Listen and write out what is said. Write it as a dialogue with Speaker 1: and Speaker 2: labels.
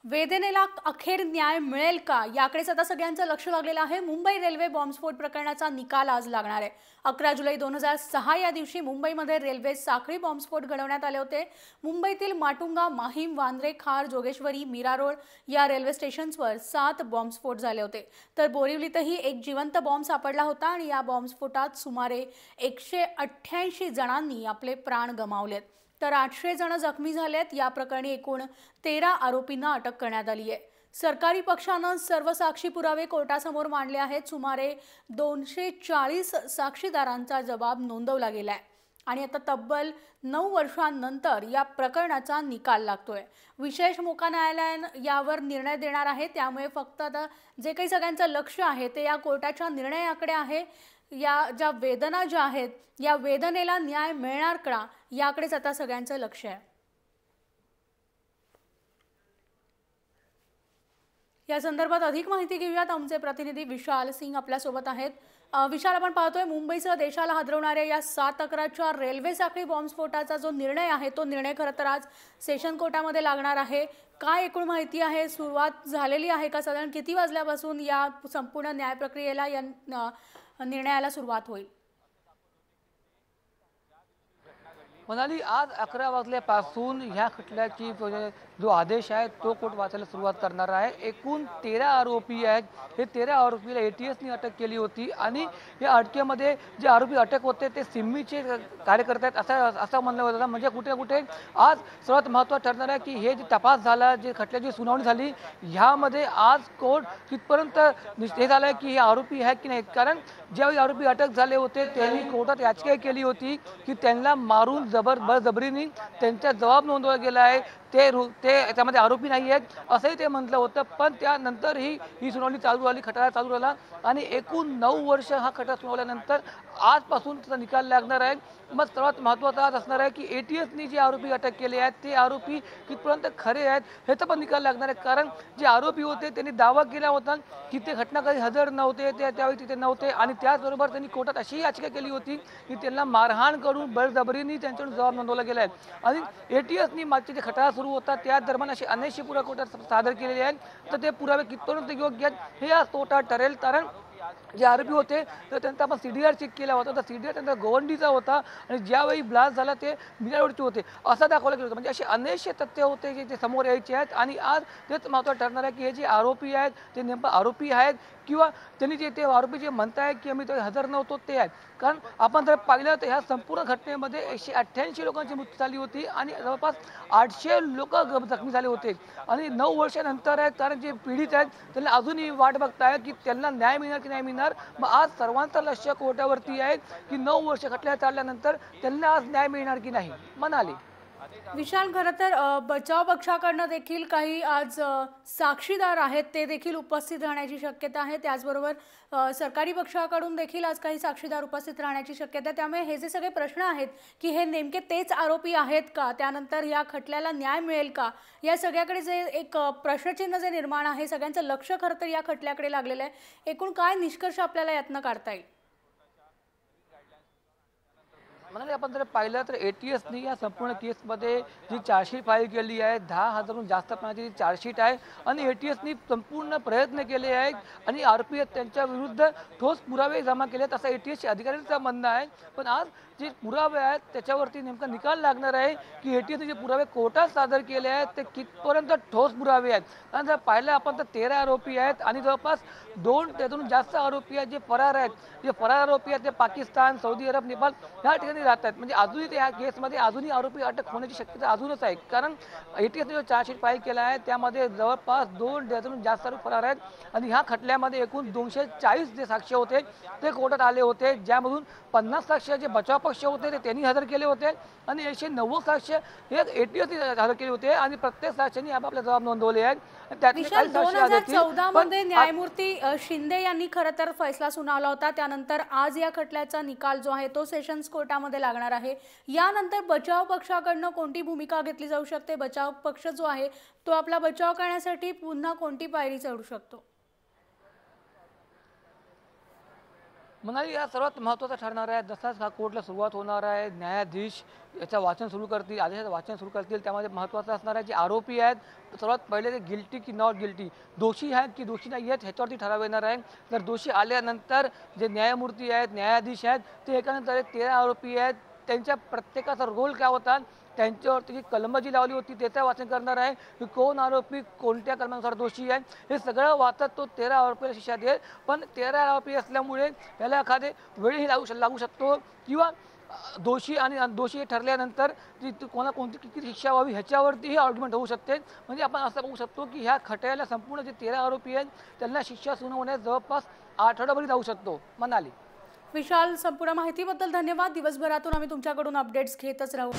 Speaker 1: वेदनेला अखेर न्याय मिळेल का याकडेच आता सगळ्यांचं लक्ष लागलेलं आहे। मुंबई रेल्वे बॉम्बस्फोट प्रकरणाचा निकाल आज लागणार आहे। 11 जुलै 2006 या दिवशी मुंबईमध्ये रेल्वे साखळी बॉम्बस्फोट घडवण्यात आले होते। मुंबईतील माटुंगा, माहीम, वांद्रे, खार, जोगेश्वरी, मीरा रोड या रेल्वे स्टेशन्सवर 7 बॉम्बस्फोट झाले होते। तर बोरिवलीतही एक जिवंत बॉम्ब सापडला होता आणि या बॉम्बस्फोटात सुमारे 188 जणांनी आपले प्राण गमावलेत। तर 800 जण जखमी झालेत। या प्रकरणी एकूण 13 आरोपींना अटक करण्यात आली आहे। सरकारी पक्षानं सर्व साक्षी पुरावे कोर्टासमोर मांडले आहेत। सुमारे 240 साक्षीदारांचा जबाब नोंदवला गेलाय आणि आता तब्बल 9 वर्षांनंतर या प्रकरणाचा निकाल लागतोय। विशेष मोका न्यायालयानं यावर निर्णय देणार आहे, त्यामुळे फक्त आता जे काही सगळ्यांचं लक्ष आहे ते या कोर्टाच्या निर्णयाकडे आहे। या ज्या वेदना ज्या आहेत, या वेदनेला न्याय मिळणार का याकडेच आता सगळ्यांचं लक्ष आहे। या संदर्भात अधिक माहिती घेऊयात। आमचे प्रतिनिधी विशाल सिंग आपल्या सोबत आहेत। विशाल, आपण पाहतोय मुंबईसह देशाला हादरवणाऱ्या या 7/11च्या रेल्वे साखळी बॉम्बस्फोटाचा जो निर्णय आहे तो निर्णय खरं तर आज सेशन कोर्टामध्ये लागणार आहे। काय एकूण माहिती आहे? सुरुवात झालेली आहे का? साधारण किती वाजल्यापासून या संपूर्ण न्याय प्रक्रियेला या निर्णयाला सुरुवात होईल?
Speaker 2: म्हणाली आज 11 वाजल्यापासून ह्या खटल्याची जो आदेश आहे तो कोर्ट वाचायला सुरुवात करणार आहे। एकूण 13 आरोपी आहेत। हे 13 आरोपीला ATSने अटक केली होती आणि या अटकेमध्ये जे आरोपी अटक होते ते सिम्मीचे कार्यकर्ते आहेत असं म्हणलं होतं। म्हणजे कुठे कुठे आज सर्वात महत्त्वाचं ठरणार आहे की हे जे तपास झाला, जे खटल्याची सुनावणी झाली, ह्यामध्ये आज कोर्ट कितपर्यंत हे झालं आहे की हे आरोपी आहेत की नाही। कारण ज्यावेळी आरोपी अटक झाले होते त्यांनी कोर्टात याचिका केली होती की त्यांना मारून बळजबरीने त्यांचा जबाब नोंदवला गेला आहे, ते त्यामध्ये आरोपी नाही आहेत असंही ते म्हटलं होतं। पण त्यानंतरही ही सुनावणी चालू झाली, खटला चालू झाला आणि एकूण 9 वर्ष हा खटला सुनावल्यानंतर आजपासून त्याचा निकाल लागणार आहे। मग सर्वात महत्त्वाचा आज असणार आहे की ATSने जे आरोपी अटक केले आहेत ते आरोपी कितपर्यंत खरे आहेत ह्याचा पण निकाल लागणार आहे। कारण जे आरोपी होते त्यांनी दावा केला होता की ते घटनास्थळी हजर नव्हते, ते त्यावेळी तिथे नव्हते आणि त्याचबरोबर त्यांनी कोर्टात अशी याचिका केली होती की त्यांना मारहाण करून बळजबरीने त्यांच्याकडून जबाब नोंदवला गेला आहे। आणि ATSने मागचे जे खटला सुरू होता त्या दरम्यान असे अनेकशे पुरावे कोर्टात सादर केलेले आहेत। तर ते पुरावे कितपर्यंत योग्य आहेत हे आज कोर्टात ठरेल। कारण जे आरोपी होते तर त्यांचा आपण CDR चेक केला होता, तर CDR त्यांचा गोवंडीचा होता आणि ज्यावेळी ब्लास्ट झाला ते मीरा रोडचे होते असं दाखवलं गेलं होतं। म्हणजे असे अनेकशे तथ्य होते जे समोर यायचे आहेत आणि आज तेच महत्त्वाचं ठरणार आहे की हे जे आरोपी आहेत ते नेमकं आरोपी आहेत किंवा त्यांनी ते आरोपी जे म्हणतायत की आम्ही ते हजर नव्हतो ते आहेत। कारण आपण जर पाहिलं तर ह्या संपूर्ण घटनेमध्ये 188 लोकांची मृत्यू झाली होती आणि जवळपास 800 लोक जखमी झाले होते आणि 9 वर्षानंतर आहेत। कारण जे पीडित आहेत त्यांना अजूनही वाट बघतायत की त्यांना न्याय मिळणार की नाही मिळणार। मग आज सर्वांचं लक्ष कोर्टावरती आहे की 9 वर्ष खटला चालल्यानंतर त्यांना आज न्याय मिळणार की नाही म्हणाले।
Speaker 1: विशाल, खरं तर बचाव पक्षाकडनं देखील काही आज साक्षीदार आहेत ते देखील उपस्थित राहण्याची शक्यता आहे। त्याचबरोबर सरकारी पक्षाकडून देखील आज काही साक्षीदार उपस्थित राहण्याची शक्यता आहे। त्यामुळे हे जे सगळे प्रश्न आहेत की हे नेमके तेच आरोपी आहेत का, त्यानंतर या खटल्याला न्याय मिळेल का, या सगळ्याकडे जे एक प्रश्नचिन्ह जे निर्माण आहे, सगळ्यांचं लक्ष खरं तर या खटल्याकडे लागलेलं आहे। एकूण काय निष्कर्ष आपल्याला यातनं काढता येईल?
Speaker 2: म्हणाले आपण जर पाहिलं तर ATSने या संपूर्ण केसमध्ये जी चार्जशीट फाईल केली आहे, 10,000हून जास्त प्रमाणाची चार्जशीट आहे आणि ATSने संपूर्ण प्रयत्न केले आहेत आणि आरोपी त्यांच्या विरुद्ध ठोस पुरावे जमा केले आहेत असं ATSच्या अधिकाऱ्यांचं म्हणणं आहे। पण आज जे पुरावे आहेत त्याच्यावरती नेमका निकाल लागणार आहे की ATSने जे पुरावे कोर्टात सादर केले आहेत ते कितपर्यंत ठोस पुरावे आहेत। कारण जर पाहिलं आपण तर 13 आरोपी आहेत आणि जवळपास 2 त्यातून जास्त आरोपी आहेत जे फरार आहेत। जे फरार आरोपी आहेत ते पाकिस्तान, सौदी अरब, नेपाळ ह्या ठिकाणी राहत आहेत। म्हणजे अजूनही त्या केसमध्ये अजूनही आरोपी अटक होण्याची शक्यता अजूनच आहे। कारण ATSने जो चार्जशीट फाईल केला आहे त्यामध्ये जवळपास 2 डझनहून जास्त आरोपी फरार आहेत आणि ह्या खटल्यामध्ये एकूण 240 जे साक्ष होते ते कोर्टात आले होते, ज्यामधून 50 साक्ष जे बचाव पक्ष होते ते त्यांनी हजर केले होते आणि 190 साक्ष हे ATSने हजर केले होते आणि प्रत्येक साक्षींनी आपापले जबाब नोंदवले आहेत।
Speaker 1: विशाल, 2014 मध्ये न्यायमूर्ती शिंदे यांनी खरं तर फैसला सुनावला होता। त्यानंतर आज या खटल्याचा निकाल जो आहे तो सेशन्स कोर्टामध्ये लागणार आहे। यानंतर बचाव पक्षाकडनं कोणती भूमिका घेतली जाऊ शकते? बचाव पक्ष जो आहे तो आपला बचाव करण्यासाठी पुन्हा कोणती पायरी चढू शकतो?
Speaker 2: म्हणाली या सर्वात महत्त्वाचा ठरणार आहे. जसाच हा कोर्टला सुरुवात होणार आहे, न्यायाधीश याचं वाचन सुरू करतील, आदेशाचं वाचन सुरू करतील, त्यामध्ये महत्त्वाचं असणार आहे जे आरोपी आहेत सर्वात पहिले ते गिल्टी की नॉट गिल्टी, दोषी आहेत की दोषी नाही आहेत ह्याच्यावरती ठराव येणार आहे. जर दोषी आल्यानंतर जे न्यायमूर्ती आहेत, न्यायाधीश आहेत ते एकानंतर एक 13 आरोपी आहेत, त्यांच्या प्रत्येकाचा रोल काय होता, त्यांच्यावरती जी कलमं जी लावली होती त्याचं वाचन करणार आहे की कोण आरोपी कोणत्या कलमानुसार दोषी आहे हे सगळं वाचत तो 13 आरोपीला शिक्षा देईल. पण 13 आरोपी असल्यामुळे त्याला एखादे वेळही लागू शकतो किंवा दोषी आणि दोषी ठरल्यानंतर ती कोणती किती शिक्षा व्हावी ह्याच्यावरतीही आर्ग्युमेंट होऊ शकते. म्हणजे आपण असं बघू शकतो की ह्या खटल्याला संपूर्ण जे 13 आरोपी आहेत त्यांना शिक्षा सुनावण्यास जवळपास आठवडाभर जाऊ शकतो. म्हणाली.
Speaker 1: विशाल, संपूर्ण माहितीबद्दल धन्यवाद. दिवसभरातून आम्ही तुमच्याकडून अपडेट्स घेतच राहू.